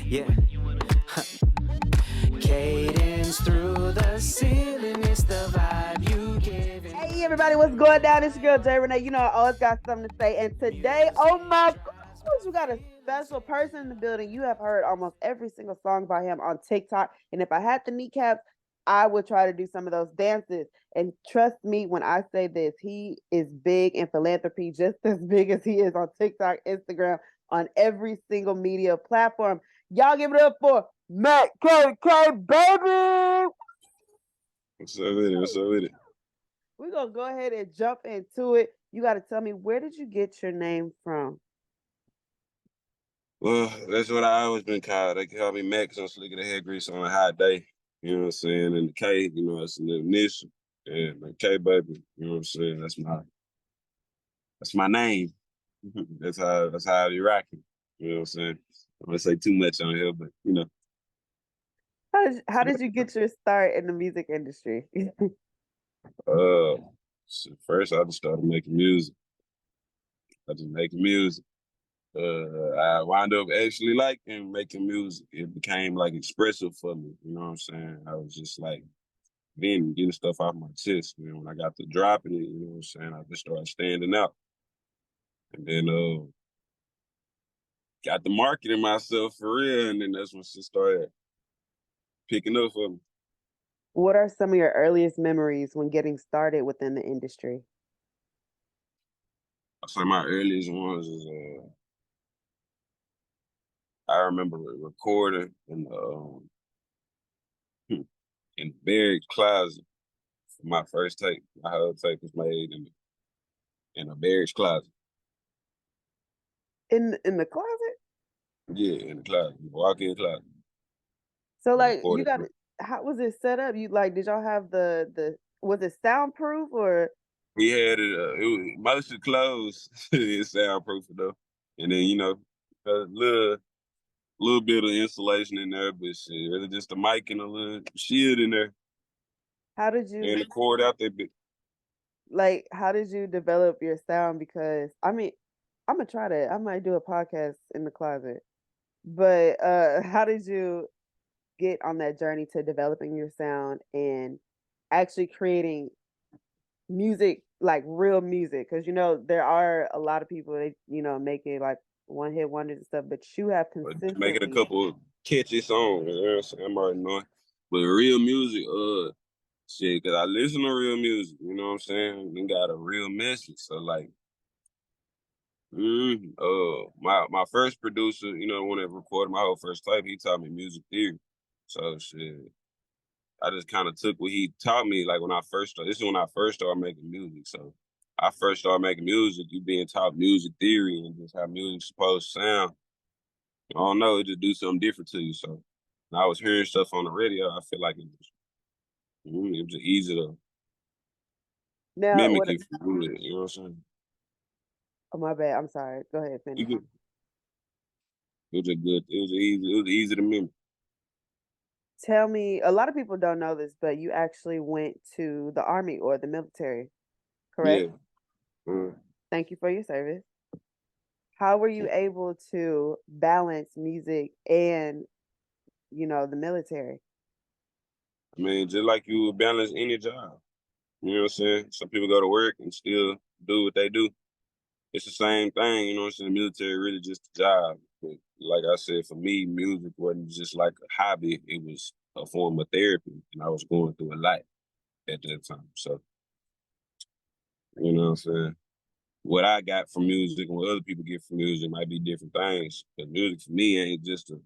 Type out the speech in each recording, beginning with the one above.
Yeah. Cadence through the ceiling, it's the vibe you give. Hey everybody, what's going down? It's your girl Jay Renee. You know I always got something to say. And today, oh my gosh, you got a special person in the building. You have heard almost every single song by him on TikTok. And if I had the kneecaps, I would try to do some of those dances. And trust me when I say this, he is big in philanthropy, just as big as he is on TikTok, Instagram, on every single media platform. Y'all give it up for Matt kthekbaby. What's up with it? What's up with it? We're gonna go ahead and jump into it. You gotta tell me, where did you get your name from? Well, that's what I always been called. They call me Max on Slick of the Hair Grease on a hot day. You know what I'm saying? And the K, it's an initial. And the K baby, you know what I'm saying? That's my name. That's how I be rocking. You know what I'm saying? I'm gonna say too much on here, but How did you get your start in the music industry? uh so first I just started making music. I just making music. I wound up actually liking making music. It became like expressive for me. You know what I'm saying? I was just like then getting stuff off my chest. When I got to dropping it, you know what I'm saying? I just started standing out. And then got the marketing myself for real. And then that's when shit started picking up for me. What are some of your earliest memories when getting started within the industry? I say my earliest ones is I remember recording in Barry's closet for my first tape. My whole tape was made in a Barry's closet. In the closet? Yeah, in the closet. You walk in the closet. So I like you recorded. got how was it set up? You like did y'all have the was it soundproof or We had it. It was mostly closed. It's soundproof though, and then a little bit of insulation in there, but shit, really just a mic and a little shield in there, how did and you the cord out there. Bit. how did you develop your sound? Because I mean, I'm gonna try that. I might do a podcast in the closet. But how did you get on that journey to developing your sound and actually creating music, like real music? Because there are a lot of people that making like one hit wonders and stuff, but you have But making a consistently. couple of catchy songs. You know what I'm saying? I'm already knowing. But real music, shit, cause I listen to real music. You know what I'm saying? And got a real message. So like, my first producer, the one that recorded my whole first tape, he taught me music theory. So shit, I just kind of took what he taught me. Like when I first started, this is when I first started making music. So I first started making music. You being taught music theory and just how music's supposed to sound. I don't know, it just do something different to you. So when I was hearing stuff on the radio, I feel like it was just easy to Now, mimic what? it. You know what I'm saying? Oh, my bad. I'm sorry. Go ahead, You finish. could, it was a good. It was easy to mimic. Tell me, a lot of people don't know this, but you actually went to the army or the military, correct? Yeah. Mm. Thank you for your service. How were you able to balance music and, the military? I mean, just like you would balance any job. You know what I'm saying? Some people go to work and still do what they do. It's the same thing, you know what I'm saying? The military really just a job. But like I said, for me, music wasn't just like a hobby. It was a form of therapy. And I was going through a lot at that time. So, you know what I'm saying? What I got from music and what other people get from music might be different things. But music for me ain't just a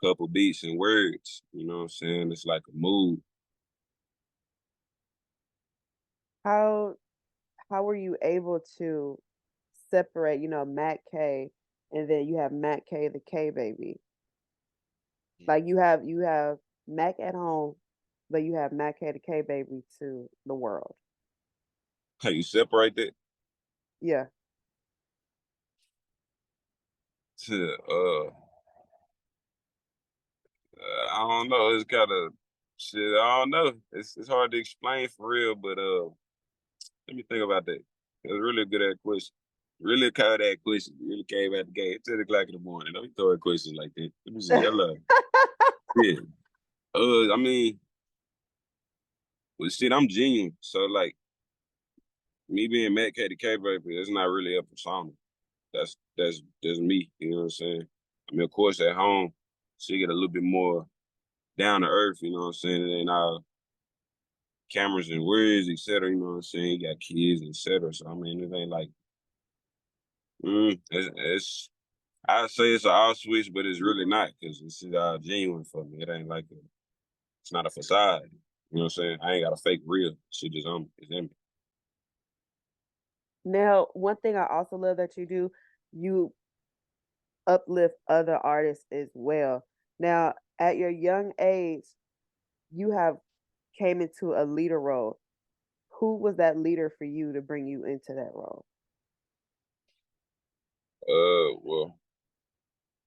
couple beats and words. You know what I'm saying? It's like a mood. How how were you able to separate, Matt K and then you have Matt K the K baby? Like you have Mac at home, but you have Matt K the K baby to the world. How you separate that? Yeah. To, I don't know. It's kind of shit. I don't know. It's hard to explain for real, but let me think about that. It's really a good ass question. Really called that question. Really came at the game at 10 o'clock in the morning. Don't be throwing questions like that. Let me see. Hello. Yeah. I mean, well, shit, I'm genuine. So, like, me being Matt kthekbaby, it's not really a persona. That's me. You know what I'm saying? I mean, of course, at home, she get a little bit more down to earth. You know what I'm saying? And then cameras and words, etc. You know what I'm saying? You got kids, etc. So I mean, it ain't like, it's I'd say it's an off switch, but it's really not because it's genuine for me. It ain't like it's not a facade. You know what I'm saying? I ain't got a fake real. Shit just it's in me. Now, one thing I also love that you do, you uplift other artists as well. Now, at your young age, you have came into a leader role. Who was that leader for you to bring you into that role? Well,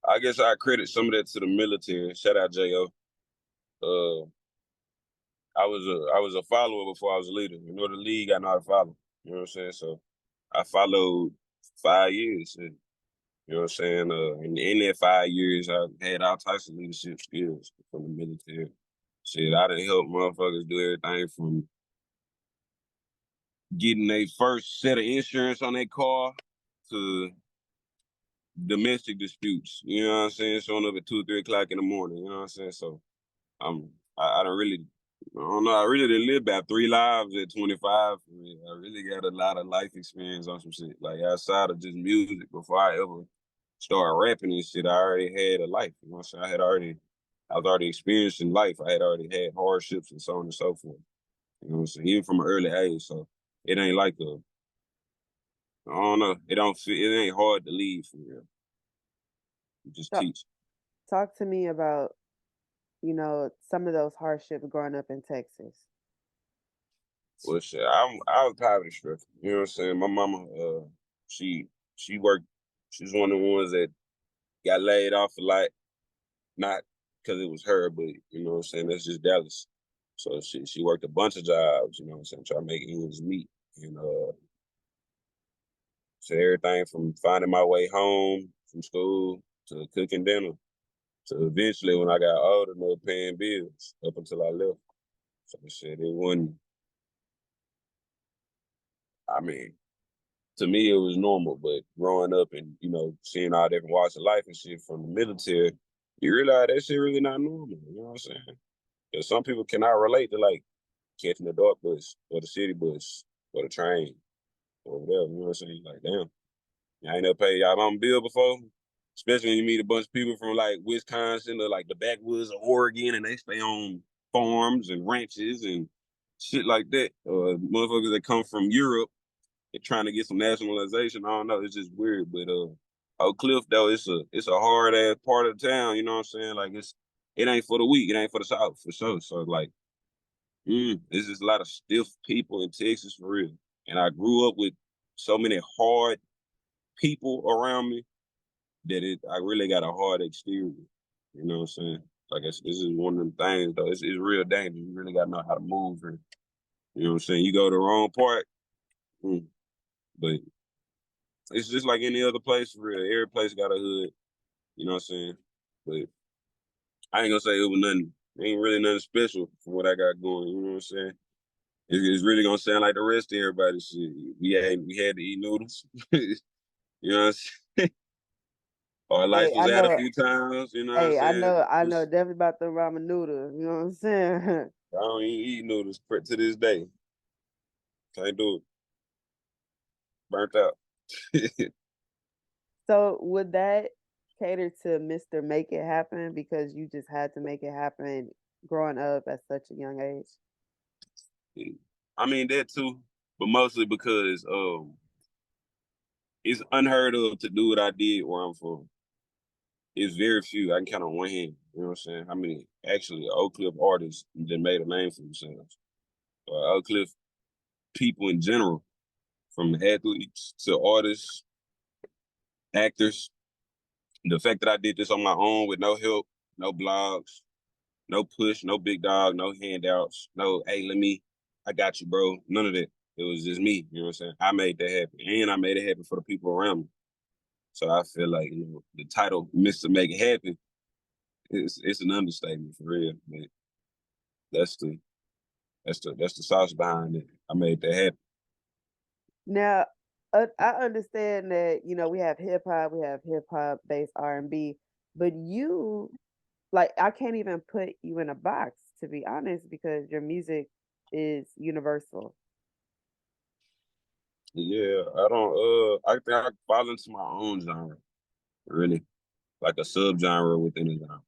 I guess I credit some of that to the military. Shout out Jo. Uh, I was a follower before I was a leader. You know, the league I know how to follow. You know what I'm saying? So I followed 5 years. And, you know what I'm saying? In that 5 years, I had all types of leadership skills from the military. Shit, I done helped motherfuckers do everything from getting their first set of insurance on their car to domestic disputes. You know what I'm saying? Showing up at 2 or 3 o'clock in the morning. You know what I'm saying? So I don't really, I don't know. I really didn't live about 3 lives at 25. I really got a lot of life experience on some shit. Like outside of just music, before I ever started rapping and shit, I already had a life. You know what I'm saying? I was already experiencing life. I had already had hardships and so on and so forth. You know what I'm saying? Even from an early age. So it ain't like I don't know. It ain't hard to leave for real. You just Talk, teach. talk to me about, some of those hardships growing up in Texas. Well, shit, I was poverty stricken. You know what I'm saying? My mama, she worked. She's one of the ones that got laid off a lot, not because it was her, but you know what I'm saying. That's just Dallas. So she worked a bunch of jobs. You know what I'm saying, trying to make ends meet. And so everything from finding my way home from school to cooking dinner to eventually when I got old enough paying bills up until I left. So shit, it wasn't. I mean, to me it was normal, but growing up and seeing all different walks of life and shit from the military, you realize that shit really not normal. You know what I'm saying? Because some people cannot relate to like catching the dark bus or the city bus or the train or whatever. You know what I'm saying? Like, damn, I ain't never paid y'all mama bill before. Especially when you meet a bunch of people from like Wisconsin or like the backwoods of Oregon and they stay on farms and ranches and shit like that. Or motherfuckers that come from Europe and trying to get some nationalization. I don't know. It's just weird. But Oak Cliff though, it's a hard ass part of the town. You know what I'm saying? Like it ain't for the weak. It ain't for the South for sure. So like, it's just a lot of stiff people in Texas for real. And I grew up with so many hard people around me that I really got a hard exterior. You know what I'm saying? Like this is one of them things though. It's real dangerous. You really gotta know how to move and you know what I'm saying? You go the wrong part, but it's just like any other place for real. Every place got a hood, you know what I'm saying? But I ain't gonna say it was nothing. It ain't really nothing special from what I got going, you know what I'm saying? It's really gonna sound like the rest of everybody shit. We had to eat noodles. You know what I'm saying? Our lights Hey, was I out a know. few times, you know what I'm Hey, saying? I know definitely about the ramen noodles. You know what I'm saying? I don't even eat noodles to this day. Can't do it. Burnt out. So would that cater to Mr. Make It Happen because you just had to make it happen growing up at such a young age? I mean that too, but mostly because it's unheard of to do what I did where I'm from. It's very few. I can count on one hand. You know what I'm saying? How many actually Oak Cliff artists that made a name for themselves? Oak Cliff people in general, from athletes to artists, actors. The fact that I did this on my own with no help, no blogs, no push, no big dog, no handouts, no, hey, I got you, bro. None of that. It was just me, you know what I'm saying? I made that happen. And I made it happen for the people around me. So I feel like, the title Mr. Make It Happen, it's an understatement for real, man. That's the sauce behind it. I made that happen. Now, I understand that we have hip hop based R&B, but you like I can't even put you in a box to be honest because your music is universal. Yeah, I don't I think I fall into my own genre, really. Like a subgenre within a genre.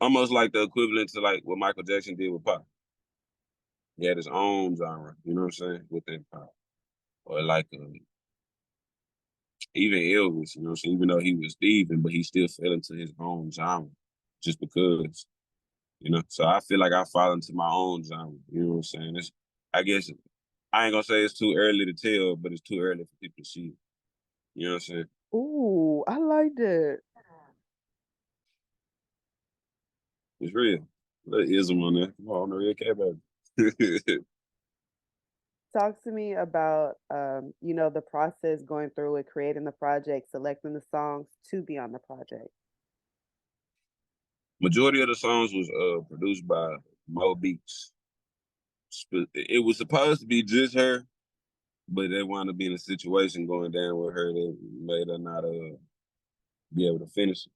Almost like the equivalent to like what Michael Jackson did with pop. He had his own genre, you know what I'm saying, within pop. Or like even Elvis, you know what I'm saying, even though he was Steven, but he still fell into his own genre just because, So I feel like I fall into my own genre, you know what I'm saying? I guess I ain't gonna say it's too early to tell, but it's too early for people to see it. You know what I'm saying? Ooh, I like that. It's real. Little ism on there. Come on, the real kthekbaby. Talk to me about the process going through it, creating the project, selecting the songs to be on the project. Majority of the songs was produced by Mo Beats. It was supposed to be just her, but they wound up being a situation going down with her that made her not be able to finish it.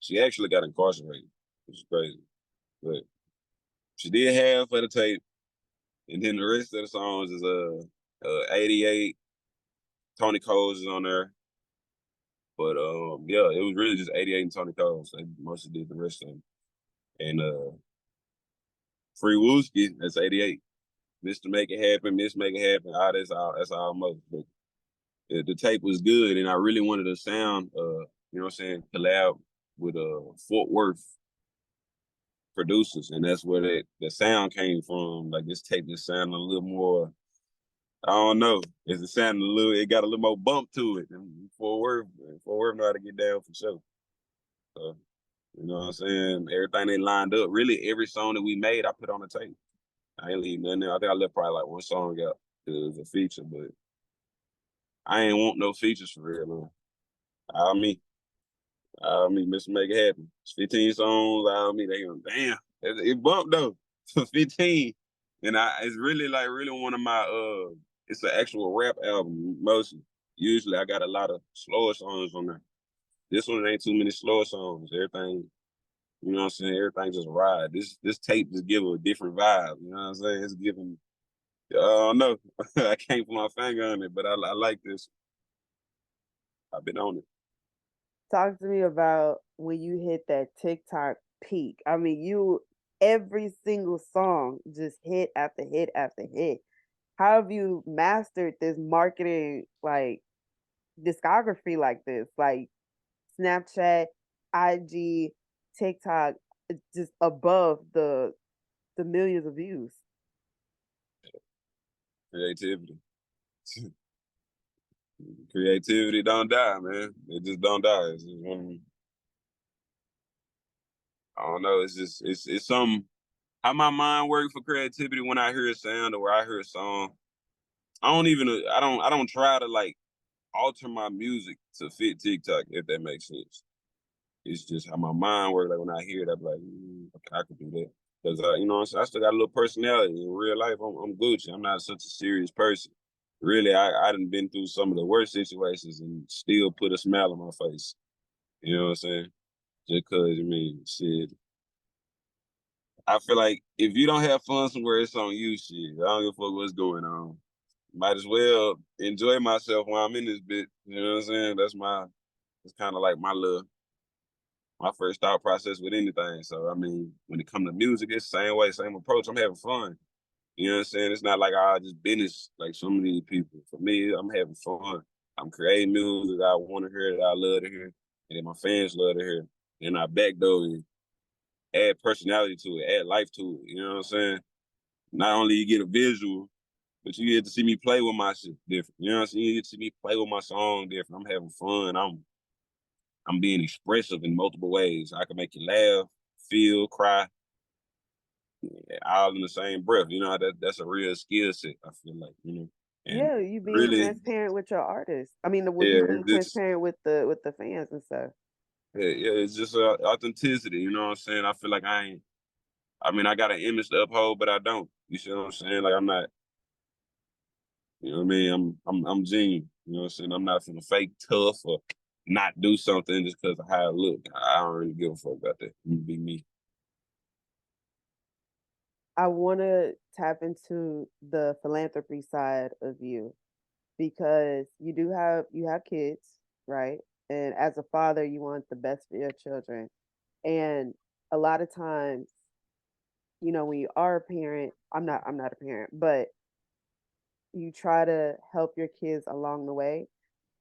She actually got incarcerated, which is crazy. But she did half of the tape, and then the rest of the songs is 88. Tony Coles is on there. But yeah, it was really just 88 and Tony Coles. They mostly did the rest of them. And Free Wooski, that's 88. Mr. Make It Happen, Miss Make It Happen, that's all most. But the tape was good, and I really wanted to sound, you know what I'm saying, collab with Fort Worth producers, and that's where the sound came from. Like this tape just sounded a little more, I don't know, it got a little more bump to it. And Fort Worth know how to get down for sure. So, you know what I'm saying? Everything they lined up. Really, every song that we made, I put on the tape. I ain't leave nothing there. I think I left probably like one song out. It was a feature, but I ain't want no features for real, man. I mean, Mr. Make It Happen. It's 15 songs. I mean, they go, damn, it bumped though for 15. And it's really one of my it's an actual rap album mostly. Usually I got a lot of slower songs on there. This one ain't too many slower songs. Everything, you know what I'm saying? Everything just ride. This tape just give a different vibe. You know what I'm saying? It's giving. I don't know. I can't put my finger on it, but I like this. I've been on it. Talk to me about when you hit that TikTok peak. I mean, you every single song just hit after hit after hit. How have you mastered this marketing like discography like this? Like Snapchat, IG, TikTok, just above the millions of views. Creativity. Creativity don't die, man. It just don't die. It's just I don't know. It's just it's some how my mind works for creativity when I hear a sound or I hear a song. I don't try to like alter my music to fit TikTok if that makes sense. It's just how my mind works. Like when I hear it, I'm like, okay, I could do that because you know what I'm saying? I still got a little personality in real life. I'm Gucci. I'm not such a serious person. Really, I done been through some of the worst situations and still put a smile on my face. You know what I'm saying? Just cause, I mean, shit. I feel like if you don't have fun somewhere, it's on you, shit. I don't give a fuck what's going on. Might as well enjoy myself while I'm in this bit. You know what I'm saying? It's kind of like my first thought process with anything. So, I mean, when it comes to music, it's the same way, same approach. I'm having fun. You know what I'm saying? It's not like I just business like so many people. For me, I'm having fun. I'm creating music I want to hear, that I love to hear, and that my fans love to hear. And I backdoor and add personality to it, add life to it. You know what I'm saying? Not only you get a visual, but you get to see me play with my shit different. You know what I'm saying? You get to see me play with my song different. I'm having fun. I'm being expressive in multiple ways. I can make you laugh, feel, cry. all in the same breath. You know, that's a real skill set, I feel like, you know. And Yeah, you being really, transparent with your artists. I mean, with yeah, you being it's just transparent with the fans and stuff. yeah, it's just authenticity, you know what I'm saying? I feel like I mean, I got an image to uphold, but I don't. You see what I'm saying? Like I'm not, you know what I mean? I'm genuine. You know what I'm saying? I'm not gonna fake tough or not do something just because of how I look. I don't really give a fuck about that. You be me. I want to tap into the philanthropy side of you because you have kids, right? And as a father, you want the best for your children. And a lot of times, you know, when you are a parent, I'm not a parent, but you try to help your kids along the way,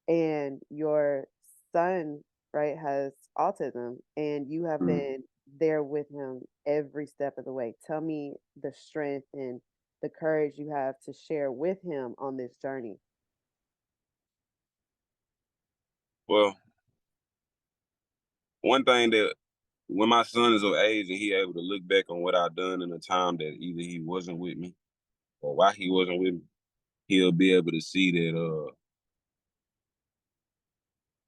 and your son, right, has autism, and you have Mm. been there with him every step of the way. Tell me the strength and the courage you have to share with him on this journey. Well, one thing that when my son is of age and he able to look back on what I done in a time that either he wasn't with me or why he wasn't with me, he'll be able to see that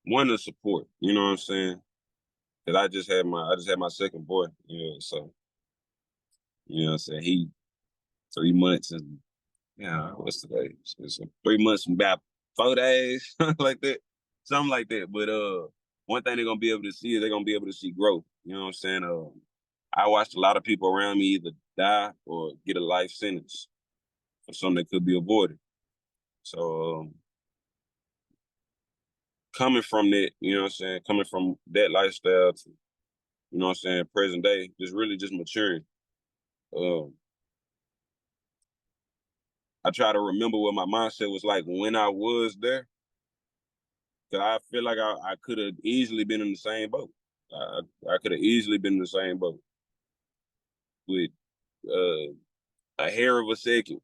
one the support. You know what I'm saying? That I just had my second boy. You know, so you know what I'm saying? He 3 months and yeah, what's today? It's 3 months and about 4 days, like that. Something like that. But one thing they're gonna be able to see is they're gonna be able to see growth. You know what I'm saying? I watched a lot of people around me either die or get a life sentence for something that could be avoided. So coming from that, you know what I'm saying, coming from that lifestyle to, you know what I'm saying, present day, just really just maturing. Um, I try to remember what my mindset was like when I was there. Cause I feel like I could have easily been in the same boat. I could have easily been in the same boat with uh, a hair of a second.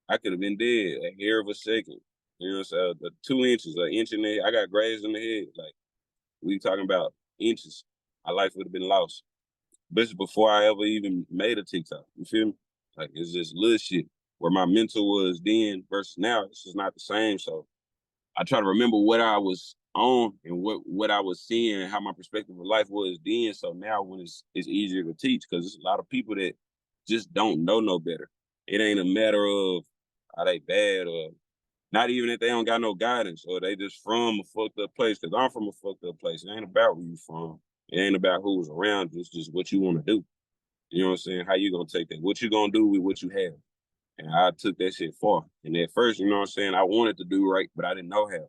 I could have been dead a hair of a second. You know what I'm saying? The 2 inches, an inch in the head. I got grazed in the head. Like we talking about inches. My life would have been lost. This is before I ever even made a TikTok. You feel me? Like it's just little shit. Where my mental was then versus now, it's just not the same. So I try to remember what I was on and what I was seeing and how my perspective of life was then. So now when it's easier to teach because there's a lot of people that just don't know no better. It ain't a matter of are they bad or not even if they don't got no guidance or they just from a fucked up place. Cause I'm from a fucked up place. It ain't about where you from. It ain't about who's around you. It's just what you want to do. You know what I'm saying? How you gonna take that? What you gonna do with what you have? And I took that shit far. And at first, you know what I'm saying, I wanted to do right, but I didn't know how.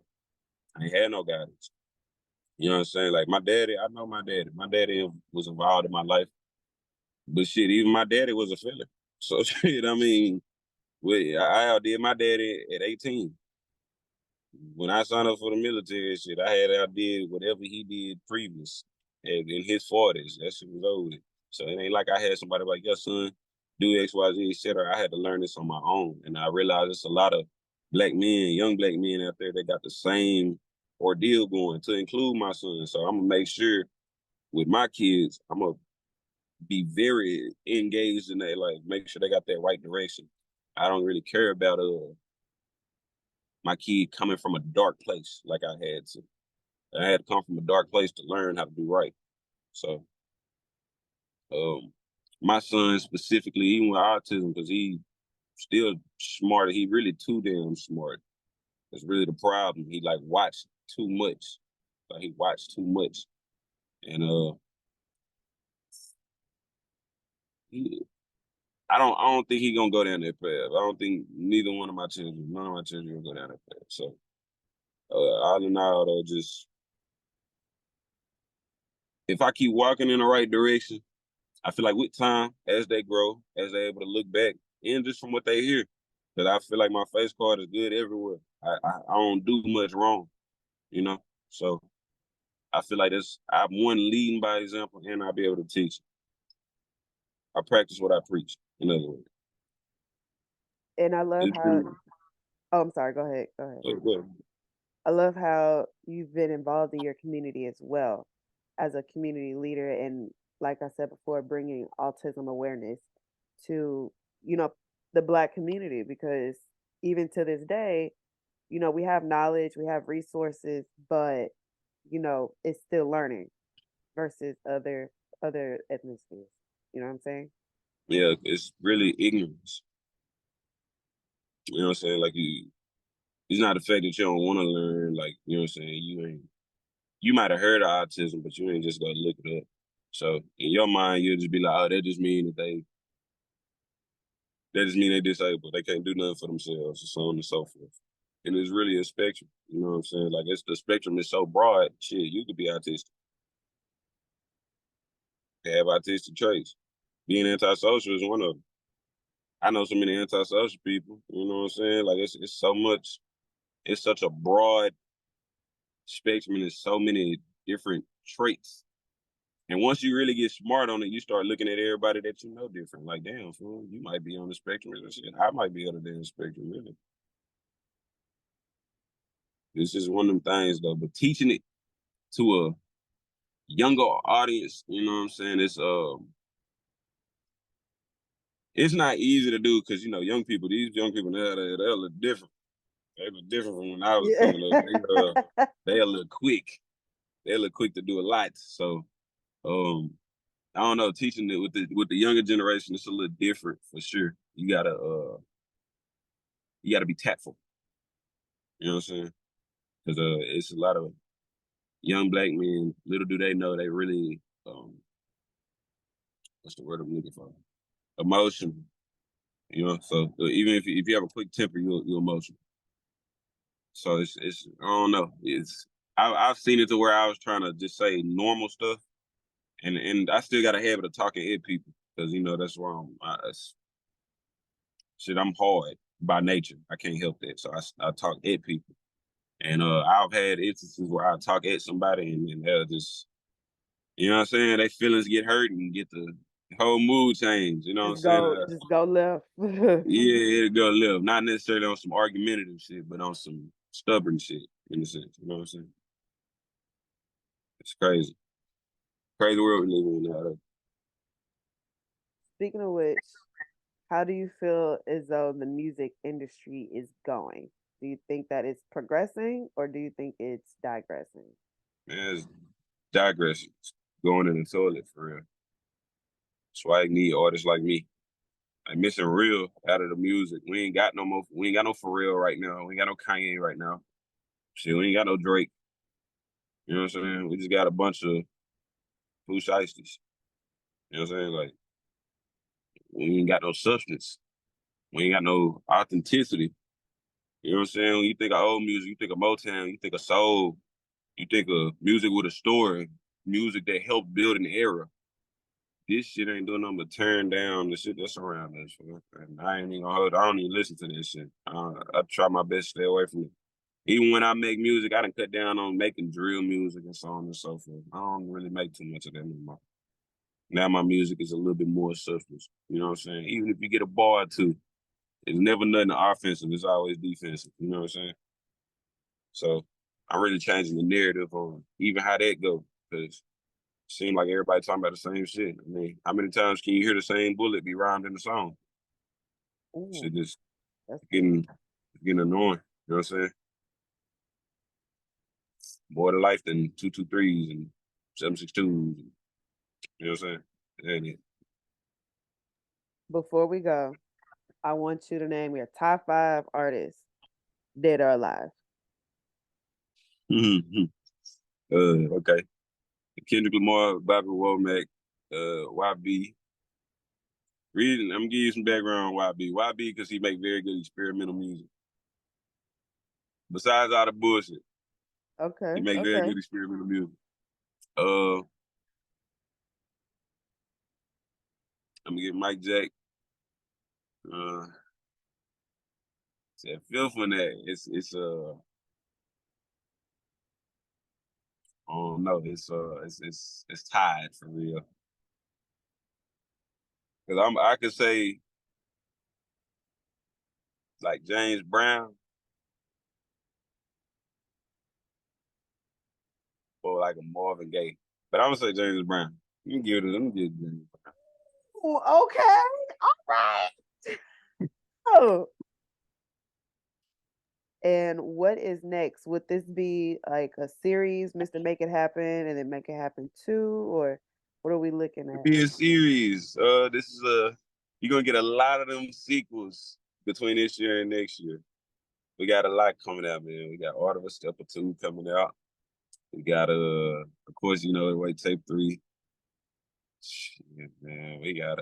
I ain't had no guidance. You know what I'm saying? Like my daddy, I know my daddy. My daddy was involved in my life. But shit, even my daddy was a filler. So shit, I mean, I outdid my daddy at 18. When I signed up for the military, shit, I did whatever he did previous and in his 40s. That shit was over with. So it ain't like I had somebody like, your son, do X, Y, Z, etc. I had to learn this on my own. And I realized it's a lot of black men, young black men out there that got the same ordeal going to include my son. So I'm gonna make sure with my kids, I'm gonna be very engaged in that, like make sure they got that right direction. I don't really care about my kid coming from a dark place like I had to. I had to come from a dark place to learn how to do right. So, um, my son specifically, even with autism, because he still smart, he really too damn smart. That's really the problem. He like watched too much. Like he watched too much, and he, I don't think he gonna go down that path. I don't think neither one of my children, none of my children, will go down that path. So, all in all, though, just if I keep walking in the right direction, I feel like with time, as they grow, as they're able to look back, and just from what they hear, because I feel like my face card is good everywhere. I don't do much wrong, you know. So I feel like I'm one leading by example, and I'll be able to teach. I practice what I preach. In other words, And I love it's how really oh, I'm sorry, go ahead. Go ahead. good. I love how you've been involved in your community as well as a community leader and like I said before, bringing autism awareness to, you know, the Black community, because even to this day, you know, we have knowledge, we have resources, but you know, it's still learning versus other ethnicities. You know what I'm saying? Yeah, it's really ignorance. You know what I'm saying? Like it's not the fact that you don't want to learn. Like, you know what I'm saying? You might have heard of autism, but you ain't just gonna look it up. So in your mind, you'll just be like, oh, that just mean they disabled. They can't do nothing for themselves, and so on and so forth. And it's really a spectrum. You know what I'm saying? Like the spectrum is so broad. Shit, you could be autistic, have autistic traits. Being antisocial is one of them. I know so many antisocial people. You know what I'm saying? Like it's so much. It's such a broad spectrum, and there's so many different traits. And once you really get smart on it, you start looking at everybody that you know different. Like, damn, fool, you might be on the spectrum and shit. I might be on the damn spectrum, really. This is one of them things though. But teaching it to a younger audience, you know what I'm saying? It's not easy to do because these young people now they look different. They look different from when I was Yeah. coming up. They a little quick. They a little quick to do a lot. So I don't know, teaching it with the younger generation, it's a little different for sure. You gotta be tactful. You know what I'm saying? Because it's a lot of young Black men. Little do they know they really what's the word I'm looking for? Emotional. You know, so even if you have a quick temper, you're emotional. So it's I don't know. I've seen it to where I was trying to just say normal stuff, and I still got a habit of talking at people because that's where I'm hard by nature. I can't help that, so I talk at people. And I've had instances where I talk at somebody and they'll just, you know what I'm saying? Their feelings get hurt and get the whole mood change. You know what I'm saying? Just go left. Yeah, it'll go live. Not necessarily on some argumentative shit, but on some stubborn shit in a sense. You know what I'm saying? It's crazy. Crazy world we live in now. Speaking of which, how do you feel as though the music industry is going? Do you think that it's progressing or do you think it's digressing? Man, it's digressing. It's going in the toilet for real. That's why I need artists like me. I'm missing real out of the music. We ain't got no more. We ain't got no Pharrell right now. We ain't got no Kanye right now. Shit, we ain't got no Drake. You know what I'm saying? We just got a bunch of food shiesties. You know what I'm saying? Like we ain't got no substance. We ain't got no authenticity. You know what I'm saying? When you think of old music, you think of Motown, you think of soul, you think of music with a story, music that helped build an era. This shit ain't doing nothing but turn down the shit that's around us. And I ain't even gonna hold. I don't even listen to this shit. I try my best to stay away from it. Even when I make music, I done cut down on making drill music and so on and so forth. I don't really make too much of that anymore. Now my music is a little bit more substance. You know what I'm saying? Even if you get a bar or two, it's never nothing offensive. It's always defensive. You know what I'm saying? So I'm really changing the narrative on even how that go because it seems like everybody talking about the same shit. I mean, how many times can you hear the same bullet be rhymed in the song? Ooh, Shit just that's deep. getting annoying. You know what I'm saying? More to life than 223s and 762s. You know what I'm saying? That ain't it. Before we go, I want you to name your top 5 artists, dead or alive. Okay. Kendrick Lamar, Bobby Womack, YB. I'm gonna give you some background on YB. YB because he make very good experimental music. Besides all the bullshit, he Okay, make very okay. good experimental music. I'm gonna get Mike Jack. Uh, that fifth one that oh no, it's tied for real. Cause I could say like James Brown or like a Marvin Gaye, but I'm gonna say James Brown. me give it. Let me get it. Ooh, okay. All right. Oh. And what is next? Would this be like a series, Mr. Make It Happen, and then Make It Happen 2, or what are we looking It'll at? be a series. This is you're gonna get a lot of them sequels between this year and next year. We got a lot coming out, man. We got Art of a Step or Two coming out. We got of course, wait, tape 3. Shit, man. We got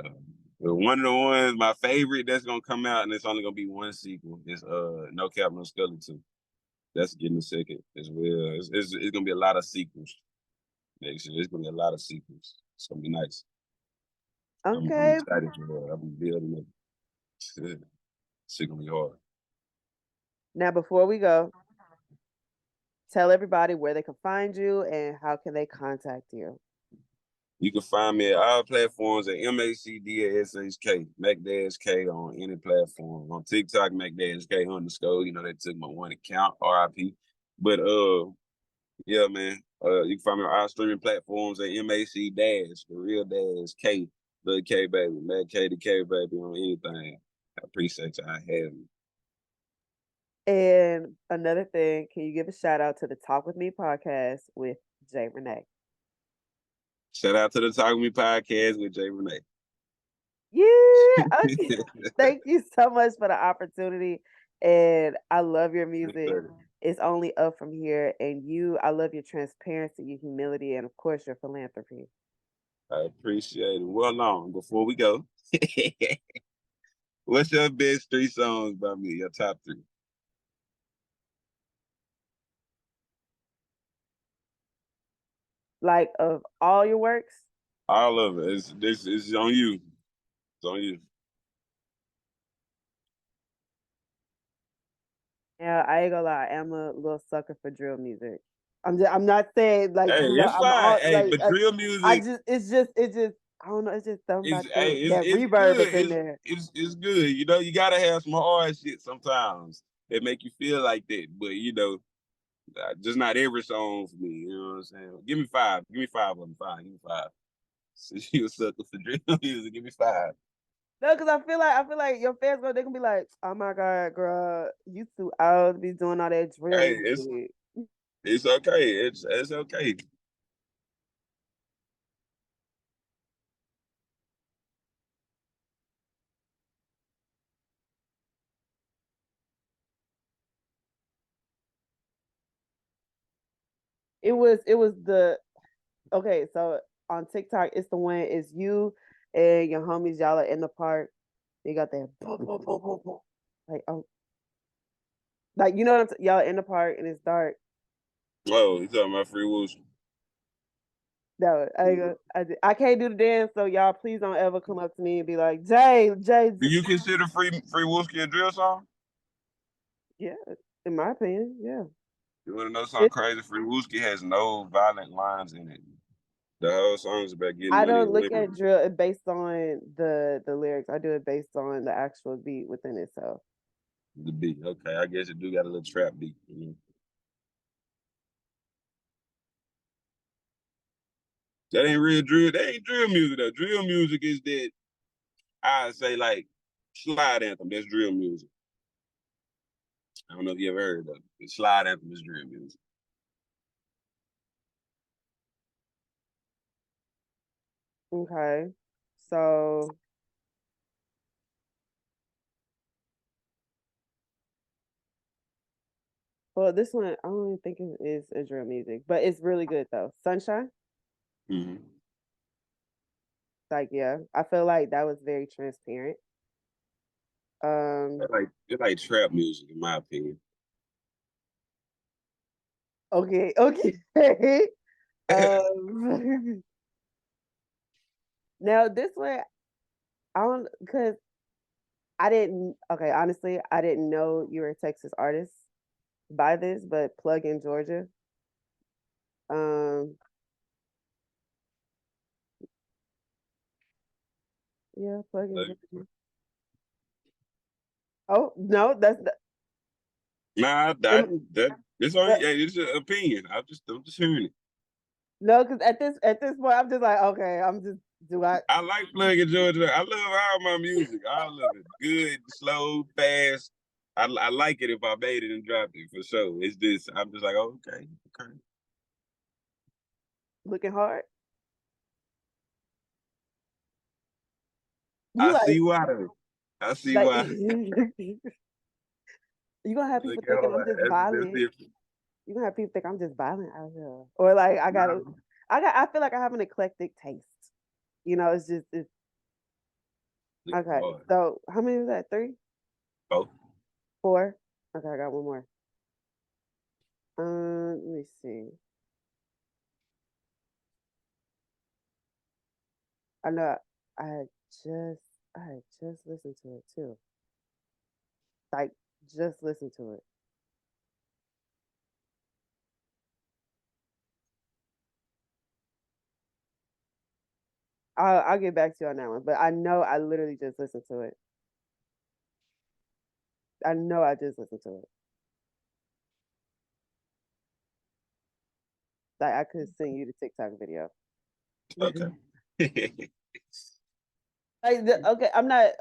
one of the ones, my favorite that's gonna come out, and it's only gonna be one sequel. Is No Cap, No Scully 2. That's getting a second as well. It's gonna be a lot of sequels next year. It's gonna be a lot of sequels. It's gonna be nice. I'm Okay. excited for that. I'm building it. It's gonna be hard. Now, before we go, tell everybody where they can find you and how can they contact you. You can find me at all platforms at MACDASHK, MacDashK on any platform. On TikTok, MacDashK _. They took my one account, RIP. But yeah, man. You can find me on all streaming platforms at MAC Dash, the real Dash K, the kbaby, Mac K the kbaby on anything. I appreciate y'all having me. And another thing, can you give a shout out to the Talk With Me podcast with Jay Renee? Shout out to the Talk With Me podcast with Jay Renee. Yeah. Okay. Thank you so much for the opportunity. And I love your music. It's only up from here. And I love your transparency, your humility, and of course, your philanthropy. I appreciate it. Well, long before we go, what's your best 3 songs by me? Your top 3? Like, of all your works? All of it. It's on you. It's on you. Yeah, I ain't gonna lie. I'm a little sucker for drill music. I'm not saying like Hey, it's I'm fine. all Hey, like but drill I music just it's just I don't know. It's just something is about hey, that it's reverb good. up in there. It's good. You gotta have some hard shit sometimes that make you feel like that. But just not every song for me. You know what I'm saying? Give me 5. Give me 5 of them. 5. Give me 5. Since you a sucker for drill music, give me 5. No, because I feel like your fans they gonna be like, oh my god, girl, you too old to be doing all that Hey, drill shit. it's okay. It's okay. It was the okay. So on TikTok, it's the one is you and your homies. Y'all are in the park. They got that boom, boom, boom, boom, boom. Like like you know what y'all in the park and it's dark. Oh, you talking about Free Wilson? No, I can't do the dance, so y'all please don't ever come up to me and be like, Jay, Do you consider Free Whiskey a drill song? yeah, in my opinion, yeah. You want to know something It, crazy? Free Whiskey has no violent lines in it. The whole song is about getting I money don't and look women. at drill based on the lyrics. I do it based on the actual beat within itself. The beat. Okay, I guess it do got a little trap beat. That ain't real drill. That ain't drill music though. Drill music is that I say like slide anthem. That's drill music. I don't know if you ever heard of it. The slide anthem is drill music. Okay, so well, this one I don't even think it is a drill music, but it's really good though. Sunshine, Mm-hmm. like yeah, I feel like that was very transparent. Um, It's like trap music in my opinion. okay. um, now this one I don't because I didn't. Okay, honestly, I didn't know you were a Texas artist by this, but Plug in Georgia. Um, yeah, Plug in Georgia. Oh no, that's the. Nah, am- that it's on. that- Yeah, it's an opinion. I'm just hearing it. No, because at this point, I'm just like, okay, I like plugging Georgia. I love all my music. All of it. Good, slow, fast. I like it if I made it and dropped it for sure. It's just I'm just like, oh, okay. looking hard? You I like see why though. I see like why. you gonna have people Look at thinking I'm all just that's violent. different. You gonna have people think I'm just violent out here, or like No, I feel like I have an eclectic taste. It's look okay. hard. So how many was that? 3, Oh, 4? Okay, I got one more. Let me see. I know I had just I had just listened to it too. Like just listened to it. I'll get back to you on that one, but I know I literally just listened to it. I know I just listened to it. Like I could send you the TikTok video. okay. Okay, I'm not,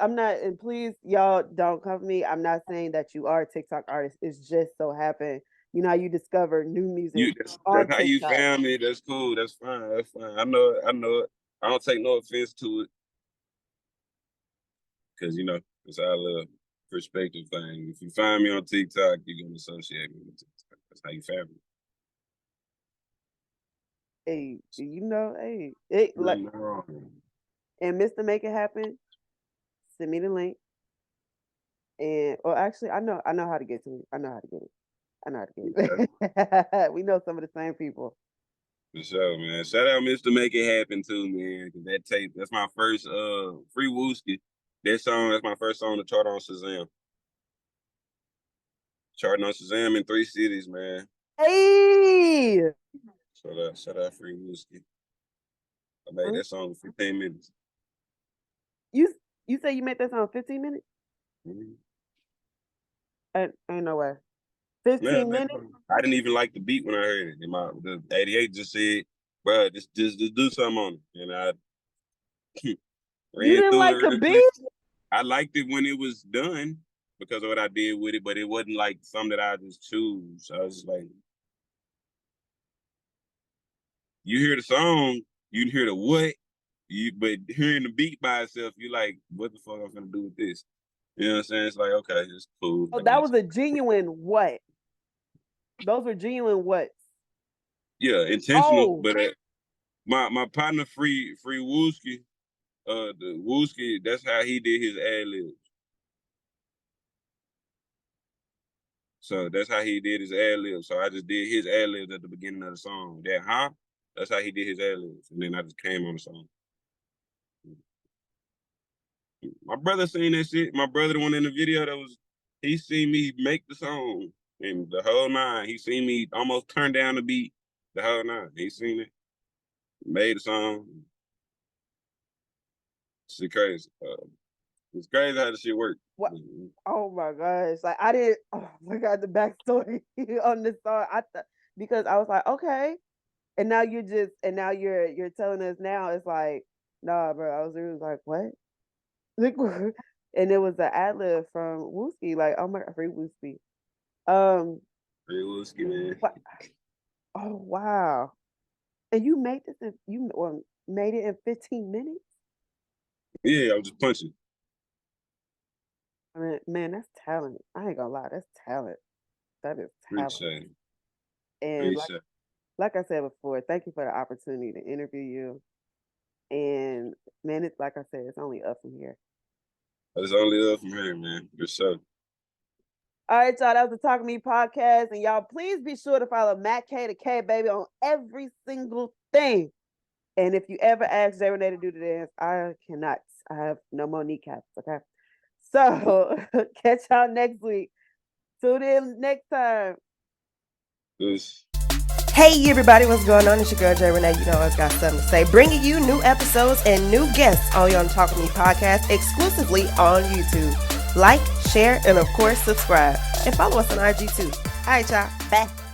and please, y'all don't come for me. I'm not saying that you are a TikTok artist. It's just so happened, how you discover new music on That's how you TikTok. found me. That's cool. That's fine. That's fine. I know it. I know it. I don't take no offense to it because it's all a perspective thing. If you find me on TikTok, you're gonna associate me with TikTok. That's how you found me. Hey, hey, it like, Nothing wrong. and Mr. Make It Happen. Send me the link, or actually, I know how to get to it. I know how to get it. I know how to get it. We know some of the same people. For sure, man. Shout out Mr. Make It Happen too, man. Cause that tape, that's my first Free Wooski. That's my first song to chart on Shazam. Charting on Shazam in 3 cities, man. Hey, Shout out Free Wooski. I made that song in 15 minutes. you you say you made that song 15 minutes? Mm-hmm. Ain't no way. Yeah, 15 man. minutes? I didn't even like the beat when I heard it. And the 88 just said, bro, just do something on it. And I You ran didn't through like it the real beat? quick. I liked it when it was done because of what I did with it, but it wasn't like something that I just choose. I was just like, you hear the song, you hear the what, but hearing the beat by itself, you like, what the fuck I'm gonna do with this? You know what I'm saying? It's like, okay, it's cool. Oh, I that guess. was a genuine what? Those were genuine whats. Yeah, intentional. Oh, But my partner Free Wooski, the Wooski, that's how he did his ad libs. So that's how he did his ad libs. So I just did his ad libs at the beginning of the song. That's how he did his ad libs, and then I just came on the song. My brother seen that shit. My brother, the one in the video, he seen me make the song and the whole 9. He seen me almost turn down the beat, the whole 9. He seen it, made the song. Shit crazy. It's crazy how the shit work. what? Oh my gosh! Like I didn't. Oh my god, the backstory on this song. Because I was like, okay, and now you're telling us now. It's like, nah, bro. I was really like, what? Like, and it was the ad lib from Wooski. Like, oh my god, free Wooski. Um, Free Wooski, man. what? Oh wow! And you made this made it in 15 minutes. Yeah, I was just punching. I mean, man, that's talent. I ain't gonna lie, that's talent. That is talent. Appreciate it. And Appreciate it. like I said before, thank you for the opportunity to interview you. And man, it's like I said, it's only up from here. It's only up from here, man. For sure. All right, y'all. That was the Talk to Me podcast, and y'all please be sure to follow Matt K the K Baby on every single thing. And if you ever ask Jay Renee to do the dance, I cannot. I have no more kneecaps. Okay. So catch y'all next week. Tune in next time. Peace. Hey everybody, what's going on? It's your girl Jay Renee. You know I've got something to say. Bringing you new episodes and new guests on your Talk to Me podcast exclusively on YouTube. Like, share, and of course subscribe. And follow us on IG too. All right, y'all. Bye.